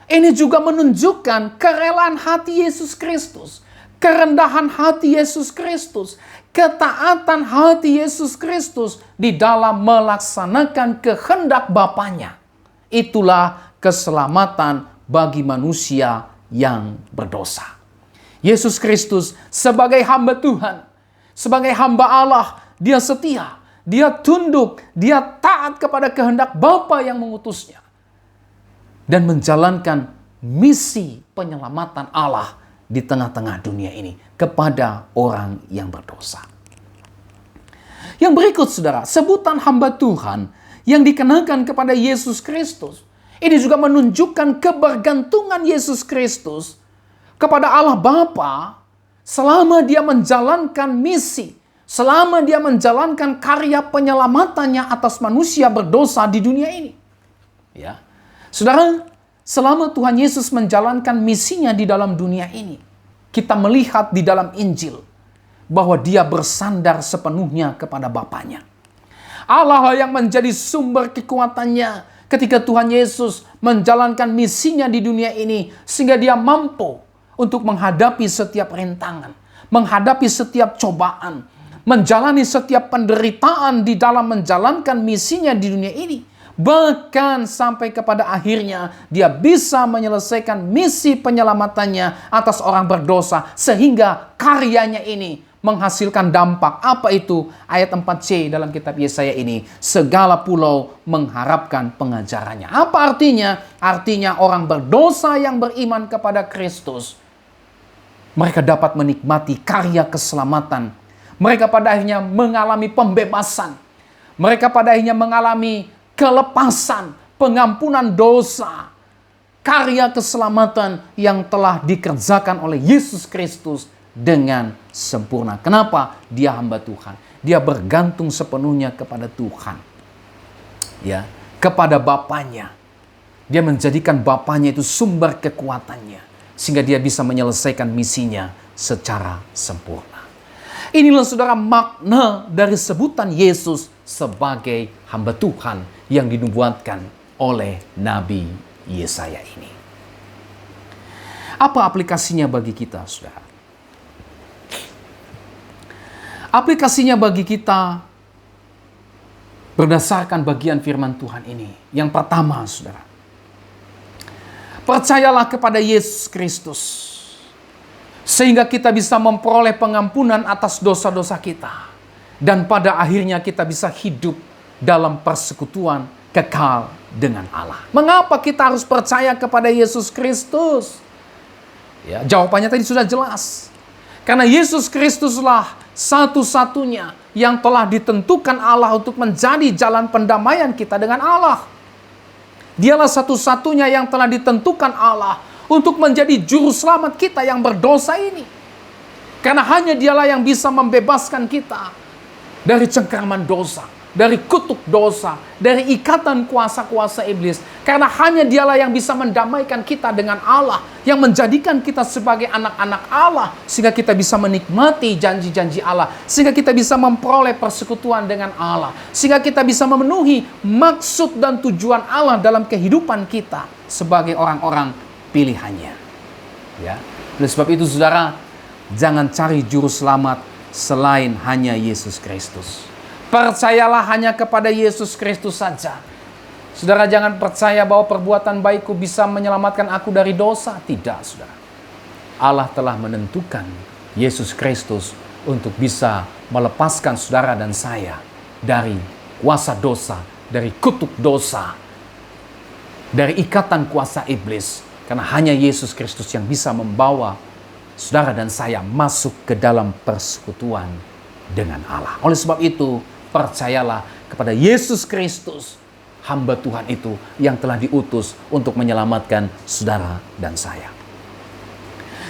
ini juga menunjukkan kerelaan hati Yesus Kristus, kerendahan hati Yesus Kristus, ketaatan hati Yesus Kristus di dalam melaksanakan kehendak Bapanya. Itulah keselamatan bagi manusia yang berdosa. Yesus Kristus sebagai hamba Tuhan, sebagai hamba Allah, dia setia, dia tunduk, dia taat kepada kehendak Bapa yang mengutusnya. Dan menjalankan misi penyelamatan Allah di tengah-tengah dunia ini kepada orang yang berdosa. Yang berikut, saudara, sebutan hamba Tuhan yang dikenakan kepada Yesus Kristus. Ini juga menunjukkan kebergantungan Yesus Kristus kepada Allah Bapa selama dia menjalankan misi, selama dia menjalankan karya penyelamatannya atas manusia berdosa di dunia ini. Ya. Saudara, selama Tuhan Yesus menjalankan misinya di dalam dunia ini, kita melihat di dalam Injil bahwa dia bersandar sepenuhnya kepada Bapanya. Allah yang menjadi sumber kekuatannya ketika Tuhan Yesus menjalankan misinya di dunia ini, sehingga dia mampu untuk menghadapi setiap rintangan, menghadapi setiap cobaan, menjalani setiap penderitaan di dalam menjalankan misinya di dunia ini. Bahkan sampai kepada akhirnya dia bisa menyelesaikan misi penyelamatannya atas orang berdosa, sehingga karyanya ini menghasilkan dampak. Apa itu? Ayat 4c dalam kitab Yesaya ini, segala pulau mengharapkan pengajarannya. Apa artinya? Artinya orang berdosa yang beriman kepada Kristus, mereka dapat menikmati karya keselamatan. Mereka pada akhirnya mengalami pembebasan. Mereka pada akhirnya mengalami kelepasan, pengampunan dosa, karya keselamatan yang telah dikerjakan oleh Yesus Kristus dengan sempurna. Kenapa? Dia hamba Tuhan. Dia bergantung sepenuhnya kepada Tuhan. Ya, kepada Bapanya. Dia menjadikan Bapanya itu sumber kekuatannya, sehingga dia bisa menyelesaikan misinya secara sempurna. Inilah, saudara, makna dari sebutan Yesus sebagai hamba Tuhan yang dinubuatkan oleh Nabi Yesaya ini. Apa aplikasinya bagi kita, saudara? Aplikasinya bagi kita berdasarkan bagian firman Tuhan ini. Yang pertama, saudara, percayalah kepada Yesus Kristus, sehingga kita bisa memperoleh pengampunan atas dosa-dosa kita. Dan pada akhirnya kita bisa hidup dalam persekutuan kekal dengan Allah. Mengapa kita harus percaya kepada Yesus Kristus? Ya, jawabannya tadi sudah jelas. Karena Yesus Kristuslah satu-satunya yang telah ditentukan Allah untuk menjadi jalan pendamaian kita dengan Allah. Dialah satu-satunya yang telah ditentukan Allah untuk menjadi juru selamat kita yang berdosa ini. Karena hanya dialah yang bisa membebaskan kita dari cengkraman dosa, dari kutuk dosa, dari ikatan kuasa-kuasa iblis. Karena hanya dialah yang bisa mendamaikan kita dengan Allah, yang menjadikan kita sebagai anak-anak Allah, sehingga kita bisa menikmati janji-janji Allah, sehingga kita bisa memperoleh persekutuan dengan Allah, sehingga kita bisa memenuhi maksud dan tujuan Allah dalam kehidupan kita sebagai orang-orang pilihannya. Ya. Oleh sebab itu, saudara, jangan cari juru selamat selain hanya Yesus Kristus. Percayalah hanya kepada Yesus Kristus saja. Saudara, jangan percaya bahwa perbuatan baikku bisa menyelamatkan aku dari dosa. Tidak, saudara. Allah telah menentukan Yesus Kristus untuk bisa melepaskan saudara dan saya dari kuasa dosa, dari kutuk dosa, dari ikatan kuasa iblis. Karena hanya Yesus Kristus yang bisa membawa saudara dan saya masuk ke dalam persekutuan dengan Allah. Oleh sebab itu, percayalah kepada Yesus Kristus, hamba Tuhan itu yang telah diutus untuk menyelamatkan saudara dan saya.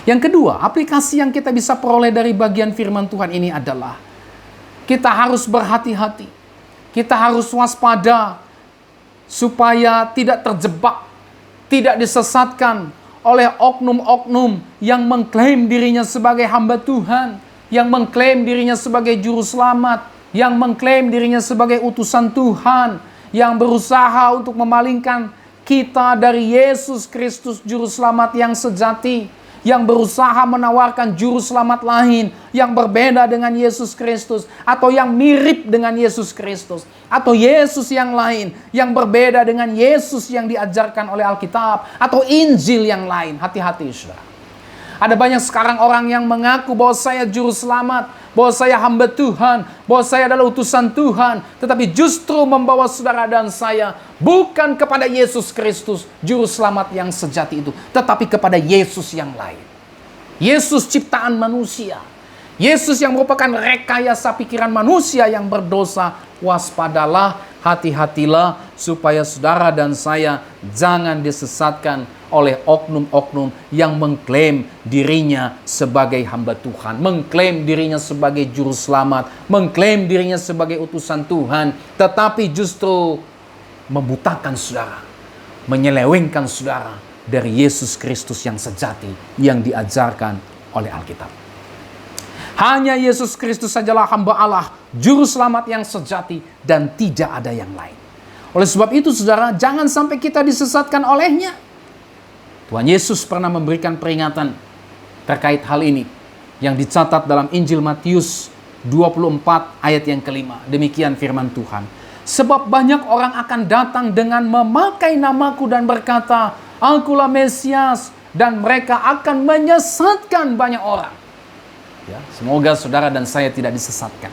Yang kedua, aplikasi yang kita bisa peroleh dari bagian firman Tuhan ini adalah kita harus berhati-hati. Kita harus waspada supaya tidak terjebak, tidak disesatkan oleh oknum-oknum yang mengklaim dirinya sebagai hamba Tuhan, yang mengklaim dirinya sebagai juru selamat, yang mengklaim dirinya sebagai utusan Tuhan, yang berusaha untuk memalingkan kita dari Yesus Kristus Juru Selamat yang sejati, yang berusaha menawarkan Juru Selamat lain yang berbeda dengan Yesus Kristus, atau yang mirip dengan Yesus Kristus, atau Yesus yang lain yang berbeda dengan Yesus yang diajarkan oleh Alkitab, atau Injil yang lain. Hati-hati, saudara. Ada banyak sekarang orang yang mengaku bahwa saya Juru Selamat, bahwa saya hamba Tuhan, bahwa saya adalah utusan Tuhan, tetapi justru membawa saudara dan saya bukan kepada Yesus Kristus, Juru Selamat yang sejati itu, tetapi kepada Yesus yang lain. Yesus ciptaan manusia. Yesus yang merupakan rekayasa pikiran manusia yang berdosa. Waspadalah, hati-hatilah, supaya saudara dan saya jangan disesatkan oleh oknum-oknum yang mengklaim dirinya sebagai hamba Tuhan, mengklaim dirinya sebagai Juru Selamat, mengklaim dirinya sebagai utusan Tuhan, tetapi justru membutakan saudara, menyelewengkan saudara dari Yesus Kristus yang sejati yang diajarkan oleh Alkitab. Hanya Yesus Kristus sajalah hamba Allah, Juru Selamat yang sejati, dan tidak ada yang lain. Oleh sebab itu, saudara, jangan sampai kita disesatkan olehnya. Tuhan Yesus pernah memberikan peringatan terkait hal ini yang dicatat dalam Injil Matius 24 ayat yang kelima. Demikian firman Tuhan. Sebab banyak orang akan datang dengan memakai namaku dan berkata, Akulah Mesias, dan mereka akan menyesatkan banyak orang. Ya, semoga saudara dan saya tidak disesatkan.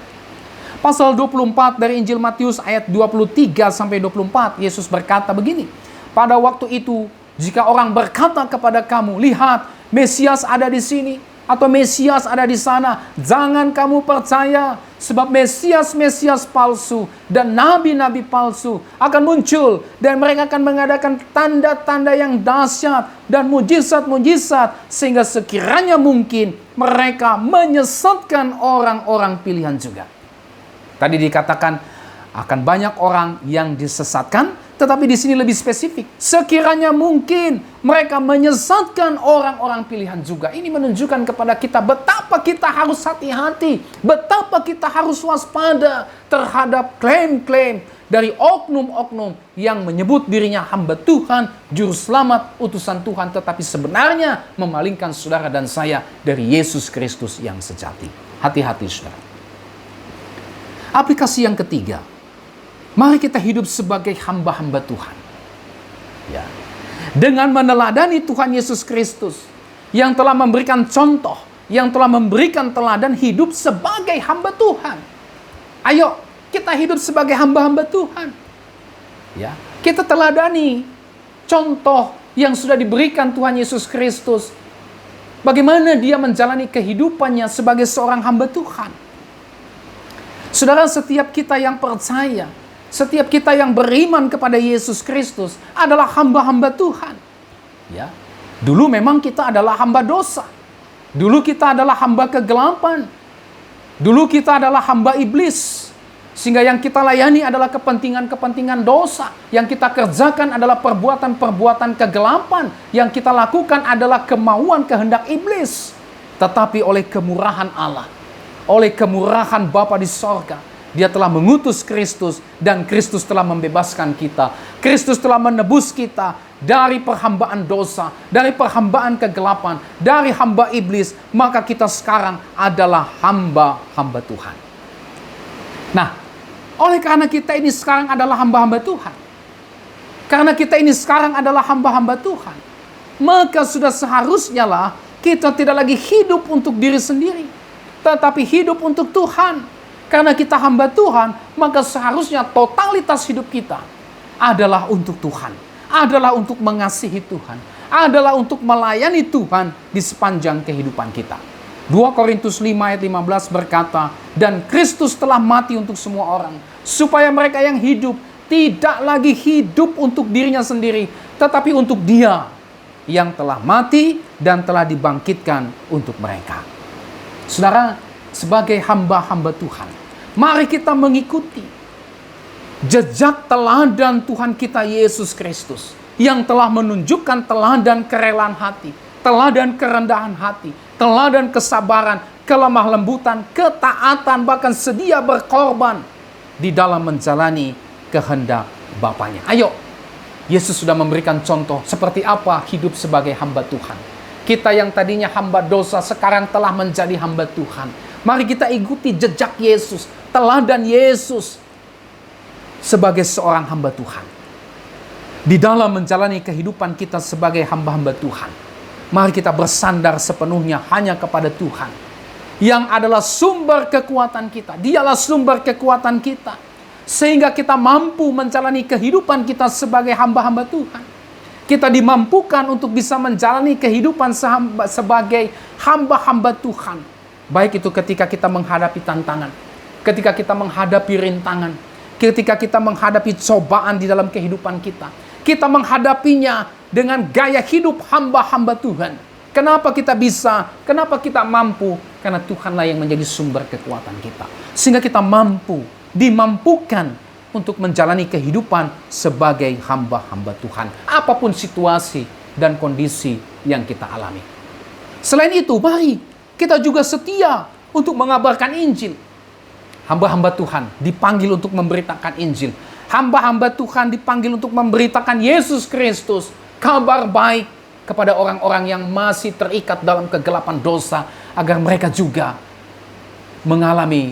Pasal 24 dari Injil Matius ayat 23 sampai 24, Yesus berkata begini, pada waktu itu, jika orang berkata kepada kamu, lihat, Mesias ada di sini, atau Mesias ada di sana, jangan kamu percaya, sebab Mesias-Mesias palsu dan nabi-nabi palsu akan muncul, dan mereka akan mengadakan tanda-tanda yang dahsyat dan mujizat-mujizat, sehingga sekiranya mungkin mereka menyesatkan orang-orang pilihan juga. Tadi dikatakan akan banyak orang yang disesatkan, tetapi di sini lebih spesifik. Sekiranya mungkin mereka menyesatkan orang-orang pilihan juga. Ini menunjukkan kepada kita betapa kita harus hati-hati, betapa kita harus waspada terhadap klaim-klaim dari oknum-oknum yang menyebut dirinya hamba Tuhan, Juru Selamat, utusan Tuhan, tetapi sebenarnya memalingkan saudara dan saya dari Yesus Kristus yang sejati. Hati-hati, saudara. Aplikasi yang ketiga, mari kita hidup sebagai hamba-hamba Tuhan. Ya. Dengan meneladani Tuhan Yesus Kristus yang telah memberikan contoh, yang telah memberikan teladan hidup sebagai hamba Tuhan. Ayo, kita hidup sebagai hamba-hamba Tuhan. Ya. Kita teladani contoh yang sudah diberikan Tuhan Yesus Kristus. Bagaimana dia menjalani kehidupannya sebagai seorang hamba Tuhan. Saudara, setiap kita yang percaya, setiap kita yang beriman kepada Yesus Kristus adalah hamba-hamba Tuhan. Ya. Dulu memang kita adalah hamba dosa. Dulu kita adalah hamba kegelapan. Dulu kita adalah hamba iblis. Sehingga yang kita layani adalah kepentingan-kepentingan dosa. Yang kita kerjakan adalah perbuatan-perbuatan kegelapan. Yang kita lakukan adalah kemauan kehendak iblis. Tetapi oleh kemurahan Allah, oleh kemurahan Bapa di sorga, Dia telah mengutus Kristus, dan Kristus telah membebaskan kita. Kristus telah menebus kita dari perhambaan dosa, dari perhambaan kegelapan, dari hamba iblis. Maka kita sekarang adalah hamba-hamba Tuhan. Nah, oleh karena kita ini sekarang adalah hamba-hamba Tuhan, karena kita ini sekarang adalah hamba-hamba Tuhan, maka sudah seharusnya lah kita tidak lagi hidup untuk diri sendiri, tetapi hidup untuk Tuhan. Karena kita hamba Tuhan, maka seharusnya totalitas hidup kita adalah untuk Tuhan, adalah untuk mengasihi Tuhan, adalah untuk melayani Tuhan di sepanjang kehidupan kita. 2 Korintus 5 ayat 15 berkata, dan Kristus telah mati untuk semua orang, supaya mereka yang hidup tidak lagi hidup untuk dirinya sendiri, tetapi untuk Dia yang telah mati dan telah dibangkitkan untuk mereka. Saudara, sebagai hamba-hamba Tuhan, mari kita mengikuti jejak teladan Tuhan kita Yesus Kristus yang telah menunjukkan teladan kerelaan hati, teladan kerendahan hati, teladan kesabaran, kelemah lembutan, ketaatan, bahkan sedia berkorban di dalam menjalani kehendak Bapanya. Ayo, Yesus sudah memberikan contoh seperti apa hidup sebagai hamba Tuhan. Kita yang tadinya hamba dosa sekarang telah menjadi hamba Tuhan. Mari kita ikuti jejak Yesus, teladan Yesus sebagai seorang hamba Tuhan. Di dalam menjalani kehidupan kita sebagai hamba-hamba Tuhan, mari kita bersandar sepenuhnya hanya kepada Tuhan, yang adalah sumber kekuatan kita. Dialah sumber kekuatan kita, sehingga kita mampu menjalani kehidupan kita sebagai hamba-hamba Tuhan. Kita dimampukan untuk bisa menjalani kehidupan sebagai hamba-hamba Tuhan. Baik itu ketika kita menghadapi tantangan, ketika kita menghadapi rintangan, ketika kita menghadapi cobaan di dalam kehidupan kita. Kita menghadapinya dengan gaya hidup hamba-hamba Tuhan. Kenapa kita bisa? Kenapa kita mampu? Karena Tuhanlah yang menjadi sumber kekuatan kita. Sehingga kita dimampukan untuk menjalani kehidupan sebagai hamba-hamba Tuhan. Apapun situasi dan kondisi yang kita alami. Selain itu, mari kita juga setia untuk mengabarkan Injil. Hamba-hamba Tuhan dipanggil untuk memberitakan Injil. Hamba-hamba Tuhan dipanggil untuk memberitakan Yesus Kristus, kabar baik kepada orang-orang yang masih terikat dalam kegelapan dosa, agar mereka juga mengalami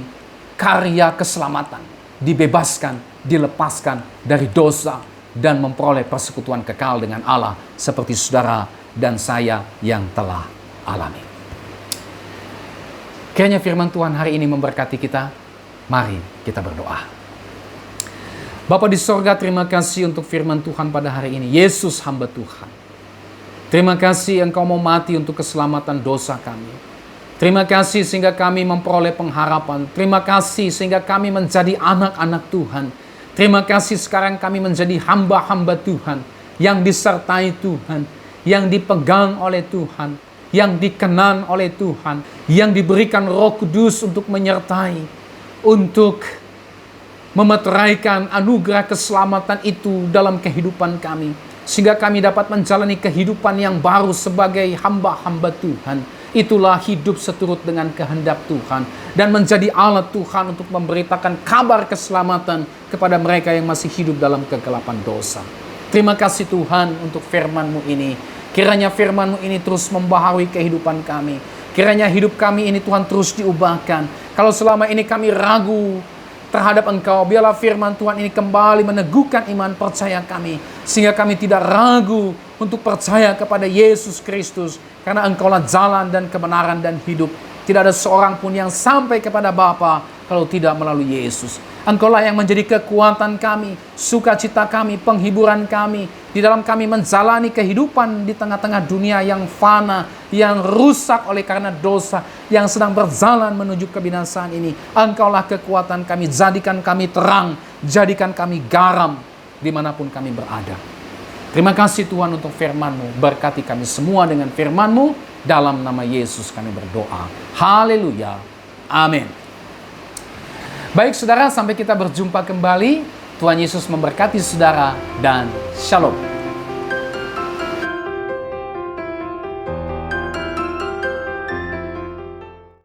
karya keselamatan, dibebaskan, dilepaskan dari dosa, dan memperoleh persekutuan kekal dengan Allah seperti saudara dan saya yang telah alami. Kiranya firman Tuhan hari ini memberkati kita. Mari kita berdoa. Bapa di sorga, terima kasih untuk firman Tuhan pada hari ini. Yesus hamba Tuhan. Terima kasih Engkau mau mati untuk keselamatan dosa kami. Terima kasih sehingga kami memperoleh pengharapan. Terima kasih sehingga kami menjadi anak-anak Tuhan. Terima kasih sekarang kami menjadi hamba-hamba Tuhan, yang disertai Tuhan, yang dipegang oleh Tuhan, yang dikenan oleh Tuhan, yang diberikan Roh Kudus untuk menyertai, untuk memeteraikan anugerah keselamatan itu dalam kehidupan kami, sehingga kami dapat menjalani kehidupan yang baru sebagai hamba-hamba Tuhan. Itulah hidup seturut dengan kehendak Tuhan, dan menjadi alat Tuhan untuk memberitakan kabar keselamatan kepada mereka yang masih hidup dalam kegelapan dosa. Terima kasih Tuhan untuk firman-Mu ini. Kiranya firman-Mu ini terus membaharui kehidupan kami. Kiranya hidup kami ini Tuhan terus diubahkan. Kalau selama ini kami ragu terhadap Engkau, biarlah firman Tuhan ini kembali meneguhkan iman percaya kami, sehingga kami tidak ragu untuk percaya kepada Yesus Kristus, karena Engkaulah jalan dan kebenaran dan hidup. Tidak ada seorang pun yang sampai kepada Bapa kalau tidak melalui Yesus. Engkaulah yang menjadi kekuatan kami, sukacita kami, penghiburan kami, di dalam kami menjalani kehidupan di tengah-tengah dunia yang fana, yang rusak oleh karena dosa, yang sedang berjalan menuju kebinasaan ini. Engkaulah kekuatan kami, jadikan kami terang, jadikan kami garam dimanapun kami berada. Terima kasih Tuhan untuk firman-Mu. Berkati kami semua dengan firman-Mu. Dalam nama Yesus kami berdoa. Haleluya. Amin. Baik saudara, sampai kita berjumpa kembali. Tuhan Yesus memberkati saudara dan shalom.